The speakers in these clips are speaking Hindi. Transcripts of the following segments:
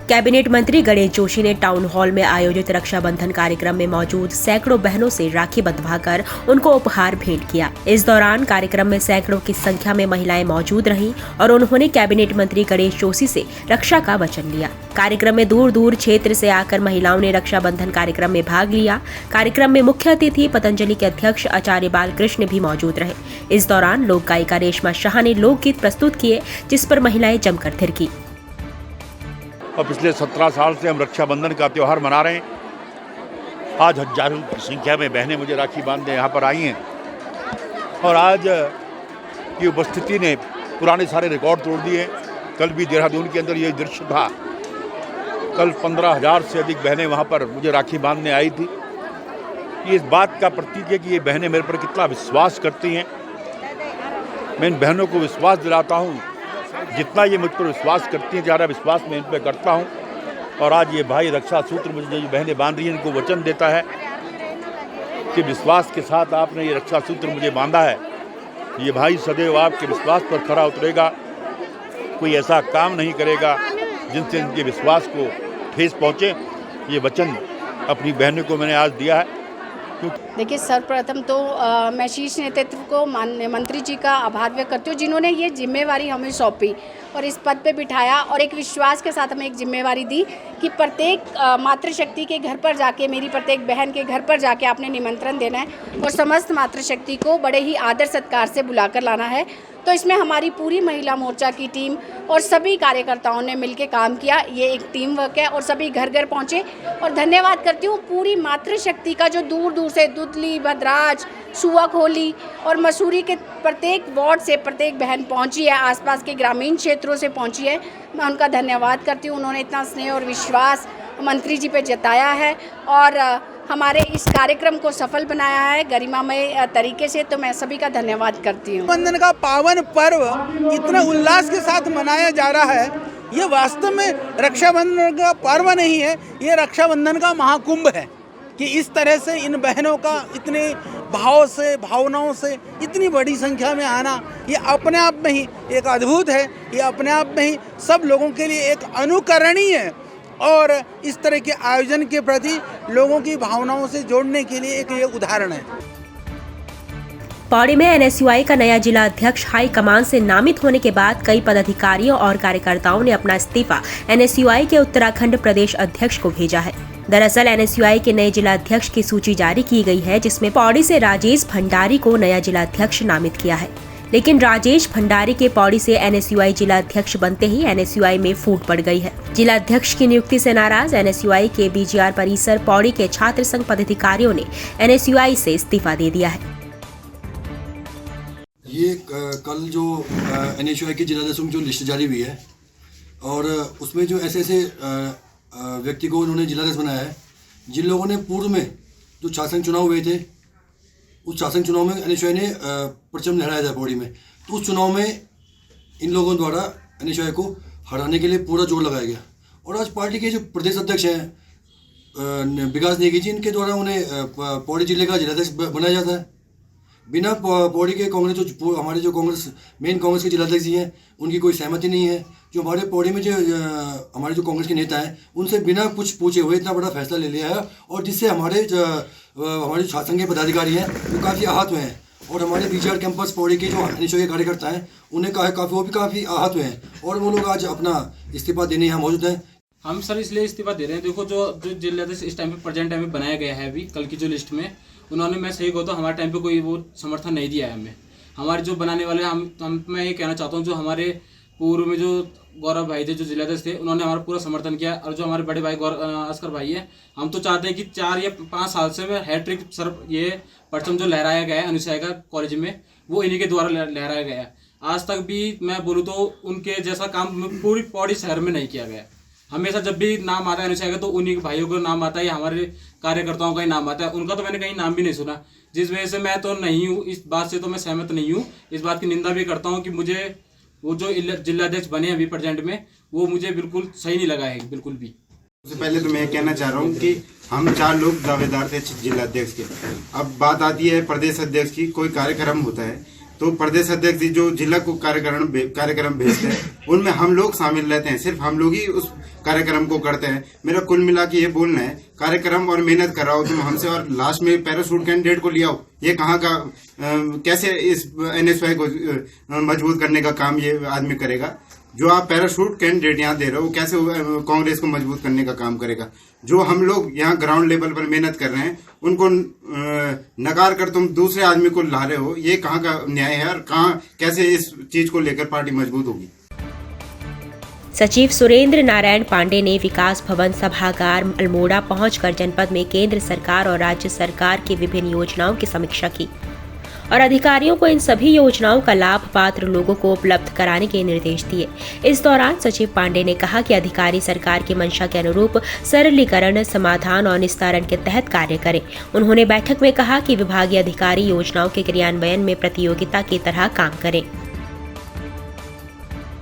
कैबिनेट मंत्री गणेश जोशी ने टाउन हॉल में आयोजित रक्षाबंधन कार्यक्रम में मौजूद सैकड़ों बहनों से राखी बंधवाकर उनको उपहार भेंट किया। इस दौरान कार्यक्रम में सैकड़ों की संख्या में महिलाएं मौजूद रहीं और उन्होंने कैबिनेट मंत्री गणेश जोशी से रक्षा का वचन लिया। कार्यक्रम में दूर दूर क्षेत्र से आकर महिलाओं ने रक्षाबंधन कार्यक्रम में भाग लिया। कार्यक्रम में मुख्य अतिथि पतंजलि के अध्यक्ष आचार्य बालकृष्ण भी मौजूद रहे। इस दौरान लोक गायिका रेशमा शाह ने लोकगीत प्रस्तुत किए, जिस पर महिलाएं जमकर थिरकी। और पिछले 17 साल से हम रक्षाबंधन का त्यौहार मना रहे हैं। आज हजारों की संख्या में बहनें मुझे राखी बांधने यहाँ पर आई हैं और आज की उपस्थिति ने पुराने सारे रिकॉर्ड तोड़ दिए। कल भी देहरादून के अंदर ये दृश्य था। कल 15,000 से अधिक बहनें वहाँ पर मुझे राखी बांधने आई थी। ये इस बात का प्रतीक है कि ये बहनें मेरे पर कितना विश्वास करती हैं। मैं इन बहनों को विश्वास दिलाता हूँ, जितना ये मुझ पर विश्वास करती हैं ज़्यादा विश्वास मैं इन पर करता हूँ। और आज ये भाई रक्षा सूत्र मुझे जो बहनें बांध रही हैं, इनको वचन देता है कि विश्वास के साथ आपने ये रक्षा सूत्र मुझे बांधा है। ये भाई सदैव आपके विश्वास पर खरा उतरेगा, कोई ऐसा काम नहीं करेगा जिनसे इनके विश्वास को ठेस पहुँचे। ये वचन अपनी बहनों को मैंने आज दिया है। देखिए, सर्वप्रथम तो मैं शीर्ष नेतृत्व को माननीय मंत्री जी का आभार व्यक्त करती हूँ, जिन्होंने ये जिम्मेवारी हमें सौंपी और इस पद पे बिठाया और एक विश्वास के साथ हमें एक जिम्मेवारी दी कि प्रत्येक मातृशक्ति के घर पर जाके, मेरी प्रत्येक बहन के घर पर जाके आपने निमंत्रण देना है और समस्त मातृशक्ति को बड़े ही आदर सत्कार से बुलाकर लाना है। तो इसमें हमारी पूरी महिला मोर्चा की टीम और सभी कार्यकर्ताओं ने मिलकर काम किया। ये एक टीम वर्क है और सभी घर घर पहुँचे और धन्यवाद करती हूँ पूरी मातृशक्ति का, जो दूर दूर से दुधली, भद्राज, सुआखोली और मसूरी के प्रत्येक वार्ड से प्रत्येक बहन पहुँची है, आसपास के ग्रामीण क्षेत्रों से पहुँची है। मैं उनका धन्यवाद करती हूँ। उन्होंने इतना स्नेह और विश्वास मंत्री जी पे जताया है और हमारे इस कार्यक्रम को सफल बनाया है गरिमामय तरीके से। तो मैं सभी का धन्यवाद करती हूँ। रक्षाबंधन का पावन पर्व इतने उल्लास के साथ मनाया जा रहा है, ये वास्तव में रक्षाबंधन का पर्व नहीं है, ये रक्षाबंधन का महाकुंभ है कि इस तरह से इन बहनों का इतने भाव से, भावनाओं से इतनी बड़ी संख्या में आना, ये अपने आप में ही एक अद्भुत है। ये अपने आप में ही सब लोगों के लिए एक अनुकरणीय है और इस तरह के आयोजन के प्रति लोगों की भावनाओं से जोड़ने के लिए एक ये उदाहरण है। पौड़ी में एनएसयूआई का नया जिला अध्यक्ष हाई कमान से नामित होने के बाद कई पदाधिकारियों और कार्यकर्ताओं ने अपना इस्तीफा एनएसयूआई के उत्तराखंड प्रदेश अध्यक्ष को भेजा है। दरअसल एनएसयूआई के नए जिला अध्यक्ष की सूची जारी की गई है, जिसमें पौड़ी से राजेश भंडारी को नया जिला अध्यक्ष नामित किया है। लेकिन राजेश भंडारी के पौड़ी से एनएसयूआई जिला अध्यक्ष बनते ही एनएसयूआई में फूट पड़ गई है। जिला अध्यक्ष की नियुक्ति से नाराज एनएसयूआई के बीजीआर परिसर पौड़ी के छात्र संघ पदाधिकारियों ने एनएसयूआई से इस्तीफा दे दिया है। ये कल जो एनएसयूआई के जिला अध्यक्षों की जो लिस्ट जारी हुई है और उसमें जो ऐसे व्यक्ति को उन्होंने जिला अध्यक्ष बनाया है, जिन लोगों ने पूर्व में जो छात्र संघ चुनाव हुए थे, उस शासन चुनाव में एनएसयूआई ने परचम लहराया था पौड़ी में, तो उस चुनाव में इन लोगों द्वारा एनएसयूआई को हराने के लिए पूरा जोर लगाया गया। और आज पार्टी के जो प्रदेश अध्यक्ष हैं विकास नेगी जी, इनके द्वारा उन्हें पौड़ी जिले का जिलाध्यक्ष बनाया जाता है बिना पौड़ी के कांग्रेस जो हमारे जो मेन कांग्रेस के जिलाध्यक्ष जी हैं, उनकी कोई सहमति नहीं है। जो हमारे पौड़ी में जो हमारे जो कांग्रेस के नेता हैं, उनसे बिना कुछ पूछे हुए इतना बड़ा फैसला ले लिया है और जिससे हमारे जो छात्र संघ के पदाधिकारी हैं वो काफ़ी आहत हुए हैं और हमारे बीजीआर कैंपस पौड़ी के जो एनएसयूआई के कार्यकर्ता हैं उन्हें वो भी काफ़ी आहत हुए हैं और वो लोग आज अपना इस्तीफा देने यहाँ मौजूद हैं। हम सर इसलिए इस्तीफा दे रहे हैं। देखो, जो जिलाध्यक्ष इस टाइम पे प्रेजेंट टाइम में बनाया गया है, अभी कल की जो लिस्ट में उन्होंने, मैं सही कहता हूँ, हमारे टाइम पे कोई वो समर्थन नहीं दिया है हमें। हमारे जो बनाने वाले मैं ये कहना चाहता हूँ, जो हमारे पूर्व में जो गौरव भाई थे, जो जिलाध्यक्ष थे, उन्होंने हमारा पूरा समर्थन किया। और जो हमारे बड़े भाई अस्कर भाई है, हम तो चाहते हैं कि 4 या 5 साल से मैं हैट्रिक सर ये परचम जो लहराया गया है एनएसयूआई का कॉलेज में, वो इन्हीं के द्वारा लहराया गया है। आज तक भी मैं बोलूँ तो उनके जैसा काम पूरी पौड़ी शहर में नहीं किया गया। हमेशा जब भी नाम आता है एनएसयूआई का तो उन्हीं के भाइयों का नाम आता है या हमारे कार्यकर्ताओं का ही नाम आता है। उनका तो मैंने कहीं नाम भी नहीं सुना, जिस वजह से मैं तो नहीं हूँ, इस बात से तो मैं सहमत नहीं हूँ। इस बात की निंदा भी करता हूँ कि मुझे वो जो जिलाध्यक्ष बने अभी प्रेजेंट में, वो मुझे बिल्कुल सही नहीं लगा है, बिल्कुल भी। सबसे पहले तो मैं कहना चाह रहा हूँ कि हम 4 लोग दावेदार थे जिला अध्यक्ष के। अब बात आती है प्रदेश अध्यक्ष की। कोई कार्यक्रम होता है तो प्रदेश अध्यक्ष जी जो जिला को कार्यक्रम भेजते हैं उनमें हम लोग शामिल रहते हैं। सिर्फ हम लोग ही उस कार्यक्रम को करते हैं। मेरा कुल मिला के ये बोलना है, कार्यक्रम और मेहनत कराओ तुम हमसे, और लास्ट में पैराशूट कैंडिडेट को ले आओ। ये कहाँ का कैसे इस NSY को मजबूत करने का काम ये आदमी करेगा? जो आप पैराशूट कैंडिडेट यहाँ दे रहे हो, कैसे कांग्रेस को मजबूत करने का काम करेगा? जो हम लोग यहाँ ग्राउंड लेवल पर मेहनत कर रहे हैं उनको नकार कर तुम दूसरे आदमी को ला रहे हो, ये कहाँ का न्याय है? और कहाँ कैसे इस चीज को लेकर पार्टी मजबूत होगी? सचिव सुरेंद्र नारायण पांडे ने विकास भवन सभागार अल्मोड़ा पहुंचकर जनपद में केंद्र सरकार और राज्य सरकार की विभिन्न योजनाओं की समीक्षा की और अधिकारियों को इन सभी योजनाओं का लाभ पात्र लोगों को उपलब्ध कराने के निर्देश दिए। इस दौरान सचिव पांडे ने कहा कि अधिकारी सरकार की मंशा के अनुरूप सरलीकरण, समाधान और निस्तारण के तहत कार्य करें। उन्होंने बैठक में कहा कि विभागीय अधिकारी योजनाओं के क्रियान्वयन में प्रतियोगिता की तरह काम करें।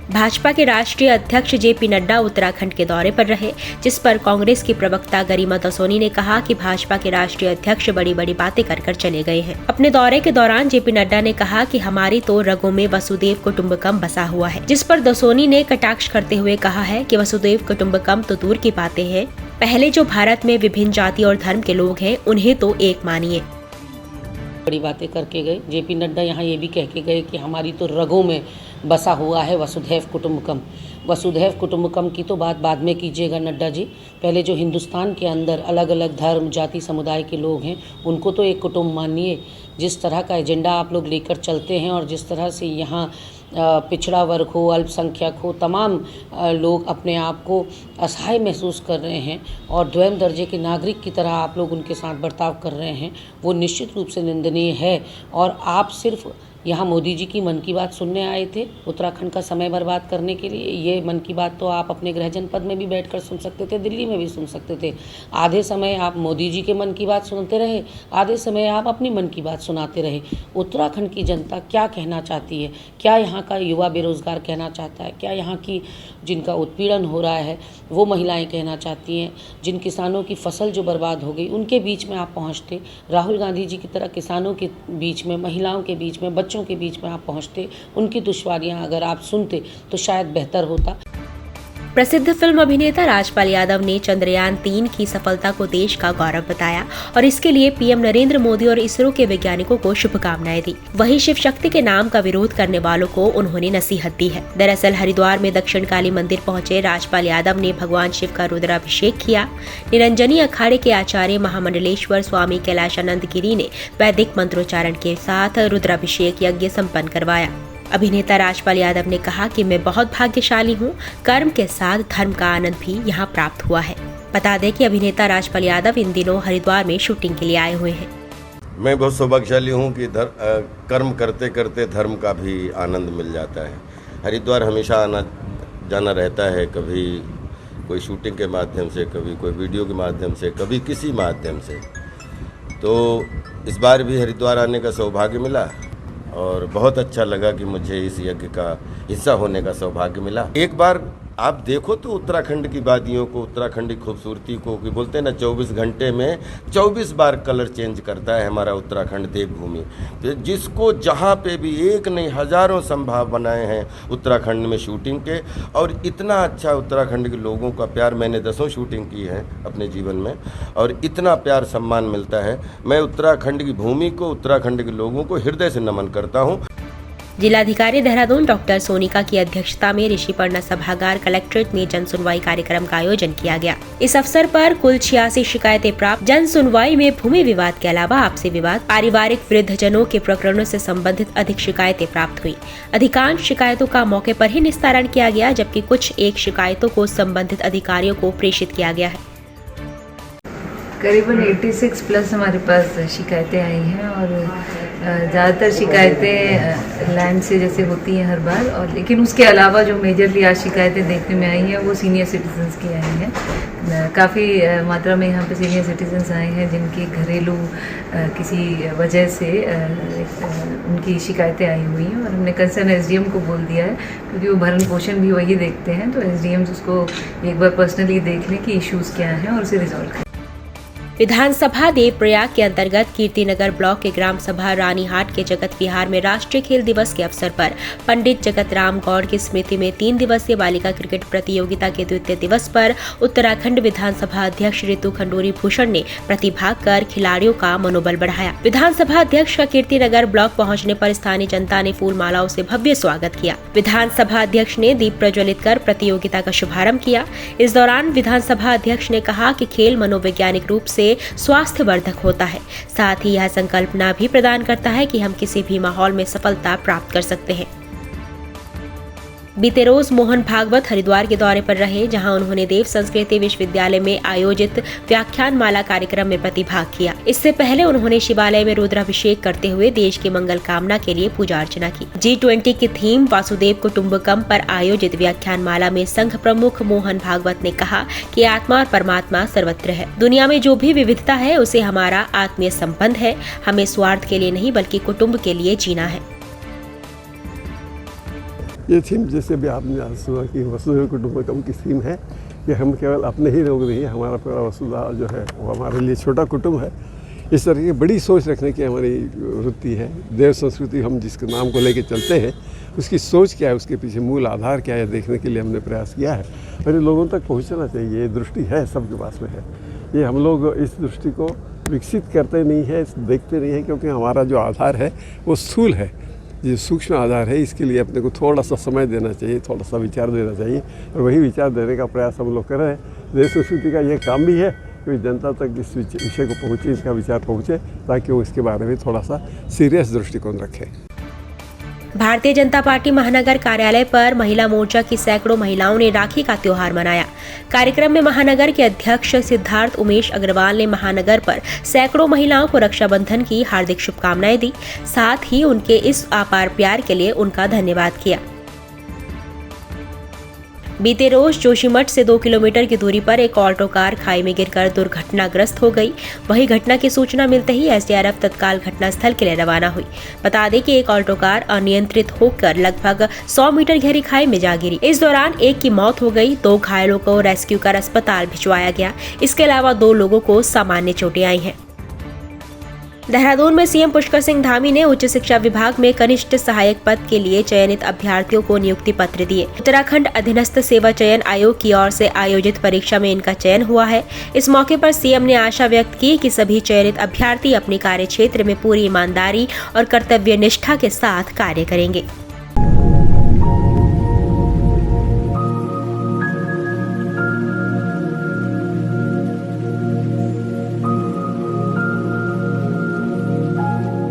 भाजपा के राष्ट्रीय अध्यक्ष JP नड्डा उत्तराखंड के दौरे पर रहे, जिस पर कांग्रेस की प्रवक्ता गरिमा दसोनी ने कहा कि भाजपा के राष्ट्रीय अध्यक्ष बड़ी बड़ी बातें कर चले गए हैं। अपने दौरे के दौरान JP नड्डा ने कहा कि हमारी तो रगों में वसुदेव कुटुंबकम बसा हुआ है, जिस पर दसोनी ने कटाक्ष करते हुए कहा है कि वसुदेव कुटुंबकम तो दूर की बातें हैं, पहले जो भारत में विभिन्न जाति और धर्म के लोग हैं उन्हें तो एक मानिए। बड़ी बातें करके गए। JP नड्डा यहाँ ये भी कह के गए कि हमारी तो रगों में बसा हुआ है वसुधैव कुटुंबकम। वसुधैव कुटुंबकम की तो बात बाद में कीजिएगा नड्डा जी, पहले जो हिंदुस्तान के अंदर अलग अलग धर्म, जाति, समुदाय के लोग हैं उनको तो एक कुटुंब मानिए। जिस तरह का एजेंडा आप लोग लेकर चलते हैं और जिस तरह से यहाँ पिछड़ा वर्ग हो, अल्पसंख्यक हो, तमाम लोग अपने आप को असहाय महसूस कर रहे हैं और द्वैम दर्जे के नागरिक की तरह आप लोग उनके साथ बर्ताव कर रहे हैं, वो निश्चित रूप से निंदनीय है। और आप सिर्फ यहाँ मोदी जी की मन की बात सुनने आए थे उत्तराखंड का समय बर्बाद करने के लिए। ये मन की बात तो आप अपने गृह जनपद में भी बैठकर सुन सकते थे, दिल्ली में भी सुन सकते थे। आधे समय आप मोदी जी के मन की बात सुनते रहे, आधे समय आप अपनी मन की बात सुनाते रहे। उत्तराखंड की जनता क्या कहना चाहती है, क्या यहाँ का युवा बेरोजगार कहना चाहता है, क्या यहाँ की जिनका उत्पीड़न हो रहा है वो महिलाएं कहना चाहती हैं, जिन किसानों की फसल जो बर्बाद हो गई उनके बीच में आप पहुँचते, राहुल गांधी जी की तरह किसानों के बीच में, महिलाओं के बीच में, बच्चों के बीच में आप पहुंचते, उनकी दुश्वारियां अगर आप सुनते तो शायद बेहतर होता। प्रसिद्ध फिल्म अभिनेता राजपाल यादव ने चंद्रयान 3 की सफलता को देश का गौरव बताया और इसके लिए PM नरेंद्र मोदी और इसरो के वैज्ञानिकों को शुभकामनाएं दी। वहीं शिव शक्ति के नाम का विरोध करने वालों को उन्होंने नसीहत दी है। दरअसल हरिद्वार में दक्षिण काली मंदिर पहुंचे राजपाल यादव ने भगवान शिव का रुद्राभिषेक किया। निरंजनी अखाड़े के आचार्य महामंडलेश्वर स्वामी कैलाशानंद गिरी ने वैदिक मंत्रोच्चारण के साथ रुद्राभिषेक यज्ञ संपन्न करवाया। अभिनेता राजपाल यादव ने कहा कि मैं बहुत भाग्यशाली हूं, कर्म के साथ धर्म का आनंद भी यहां प्राप्त हुआ है। बता दें कि अभिनेता राजपाल यादव इन दिनों हरिद्वार में शूटिंग के लिए आए हुए हैं। मैं बहुत सौभाग्यशाली हूं कि कर्म करते करते धर्म का भी आनंद मिल जाता है। हरिद्वार हमेशा आना जाना रहता है, कभी कोई शूटिंग के माध्यम से, कभी कोई वीडियो के माध्यम से, कभी किसी माध्यम से। तो इस बार भी हरिद्वार आने का सौभाग्य मिला और बहुत अच्छा लगा कि मुझे इस यज्ञ का हिस्सा होने का सौभाग्य मिला। एक बार आप देखो तो उत्तराखंड की वादियों को, उत्तराखंड की खूबसूरती को, कि बोलते हैं ना 24 घंटे में 24 बार कलर चेंज करता है हमारा उत्तराखंड देवभूमि। तो जिसको जहाँ पे भी एक नहीं हज़ारों संभाव बनाए हैं उत्तराखंड में शूटिंग के, और इतना अच्छा उत्तराखंड के लोगों का प्यार, मैंने 10 शूटिंग की है अपने जीवन में, और इतना प्यार सम्मान मिलता है। मैं उत्तराखंड की भूमि को, उत्तराखंड के लोगों को हृदय से नमन करता हूँ। जिलाधिकारी देहरादून डॉक्टर सोनिका की अध्यक्षता में ऋषिपर्णा सभागार कलेक्ट्रेट में जन सुनवाई कार्यक्रम का आयोजन किया गया। इस अवसर पर कुल 86 शिकायतें प्राप्त। जन सुनवाई में भूमि विवाद के अलावा आपसी विवाद, पारिवारिक वृद्धजनों के प्रकरणों से संबंधित अधिक शिकायतें प्राप्त हुई। अधिकांश शिकायतों का मौके पर ही निस्तारण किया गया, जबकि कुछ एक शिकायतों को संबंधित अधिकारियों को प्रेषित किया गया है। करीबन 86 प्लस हमारे पास शिकायतें आई हैं और ज़्यादातर शिकायतें लैंड से जैसे होती हैं हर बार, और लेकिन उसके अलावा जो मेजरली आज शिकायतें देखने में आई हैं वो सीनियर सिटीजन्स की आई हैं। काफ़ी मात्रा में यहाँ पे सीनियर सिटीजन्स आए हैं जिनकी घरेलू किसी वजह से उनकी शिकायतें आई हुई हैं, और हमने कंसर्न SDM को बोल दिया है, क्योंकि वो भरण पोषण भी वही देखते हैं, तो SDM उसको एक बार पर्सनली देख लें कि इश्यूज़ क्या हैं और उसे रिजॉल्व करें। विधानसभा देवप्रयाग के अंतर्गत कीर्तिनगर ब्लॉक के ग्राम सभा रानीहाट के जगत विहार में राष्ट्रीय खेल दिवस के अवसर पर पंडित जगत राम गौड़ की स्मृति में 3 दिवसीय बालिका क्रिकेट प्रतियोगिता के द्वितीय दिवस पर उत्तराखंड विधानसभा अध्यक्ष ऋतु खंडूरी भूषण ने प्रतिभाग कर खिलाड़ियों का मनोबल बढ़ाया। विधानसभा अध्यक्ष का कीर्तिनगर ब्लॉक पहुँचने पर स्थानीय जनता ने फूल मालाओं से भव्य स्वागत किया। विधानसभा अध्यक्ष ने दीप प्रज्वलित कर प्रतियोगिता का शुभारंभ किया। इस दौरान विधानसभा अध्यक्ष ने कहा कि खेल मनोवैज्ञानिक रूप से स्वास्थ्यवर्धक होता है, साथ ही यह संकल्पना भी प्रदान करता है कि हम किसी भी माहौल में सफलता प्राप्त कर सकते हैं। बीते रोज मोहन भागवत हरिद्वार के दौरे पर रहे, जहां उन्होंने देव संस्कृति विश्वविद्यालय में आयोजित व्याख्यान माला कार्यक्रम में प्रतिभाग किया। इससे पहले उन्होंने शिवालय में रुद्राभिषेक करते हुए देश की मंगल कामना के लिए पूजा अर्चना की। G20 की थीम वासुदेव कुटुम्बकम पर आयोजित व्याख्यान माला में संघ प्रमुख मोहन भागवत ने कहा कि आत्मा और परमात्मा सर्वत्र है। दुनिया में जो भी विविधता है उसे हमारा आत्मीय संबंध है। हमें स्वार्थ के लिए नहीं बल्कि कुटुंब के लिए जीना है। ये थीम जैसे भी आपने आज सुना कि वसुधैव कुटुम्बकम की थीम है कि हम केवल अपने ही लोग नहीं, हमारा पूरा वसुधा जो है वो हमारे लिए छोटा कुटुंब है। इस तरह की बड़ी सोच रखने की हमारी वृत्ति है। देव संस्कृति हम जिसके नाम को लेके चलते हैं उसकी सोच क्या है, उसके पीछे मूल आधार क्या है, देखने के लिए हमने प्रयास किया है और ये लोगों तक पहुँचना चाहिए। ये दृष्टि है, सबके पास में है। ये हम लोग इस दृष्टि को विकसित करते नहीं है, देखते नहीं है, क्योंकि हमारा जो आधार है वो स्थूल है, जो सूक्ष्म आधार है। इसके लिए अपने को थोड़ा सा समय देना चाहिए, थोड़ा सा विचार देना चाहिए और वही विचार देने का प्रयास हम लोग कर रहे हैं। देश संस्कृति का यह काम भी है कि जनता तक इस विषय को पहुँचे, इसका विचार पहुँचे, ताकि वो इसके बारे में थोड़ा सा सीरियस दृष्टिकोण रखें। भारतीय जनता पार्टी महानगर कार्यालय पर महिला मोर्चा की सैकड़ों महिलाओं ने राखी का त्योहार मनाया। कार्यक्रम में महानगर के अध्यक्ष सिद्धार्थ उमेश अग्रवाल ने महानगर पर सैकड़ों महिलाओं को रक्षाबंधन की हार्दिक शुभकामनाएं दी, साथ ही उनके इस अपार प्यार के लिए उनका धन्यवाद किया। बीते रोज जोशीमठ से 2 किलोमीटर की दूरी पर एक ऑल्टो कार खाई में गिरकर दुर्घटनाग्रस्त हो गई। वहीं घटना की सूचना मिलते ही एसडीआरएफ तत्काल घटनास्थल के लिए रवाना हुई। बता दें कि एक ऑल्टो कार अनियंत्रित होकर लगभग 100 मीटर गहरी खाई में जा गिरी। इस दौरान एक की मौत हो गई, 2 घायलों को रेस्क्यू कर अस्पताल भिजवाया गया। इसके अलावा 2 लोगों को सामान्य चोटें आई हैं। देहरादून में सीएम पुष्कर सिंह धामी ने उच्च शिक्षा विभाग में कनिष्ठ सहायक पद के लिए चयनित अभ्यर्थियों को नियुक्ति पत्र दिए। उत्तराखंड अधीनस्थ सेवा चयन आयोग की ओर से आयोजित परीक्षा में इनका चयन हुआ है। इस मौके पर सीएम ने आशा व्यक्त की कि सभी चयनित अभ्यर्थी अपने कार्य क्षेत्र में पूरी ईमानदारी और कर्तव्य निष्ठा के साथ कार्य करेंगे।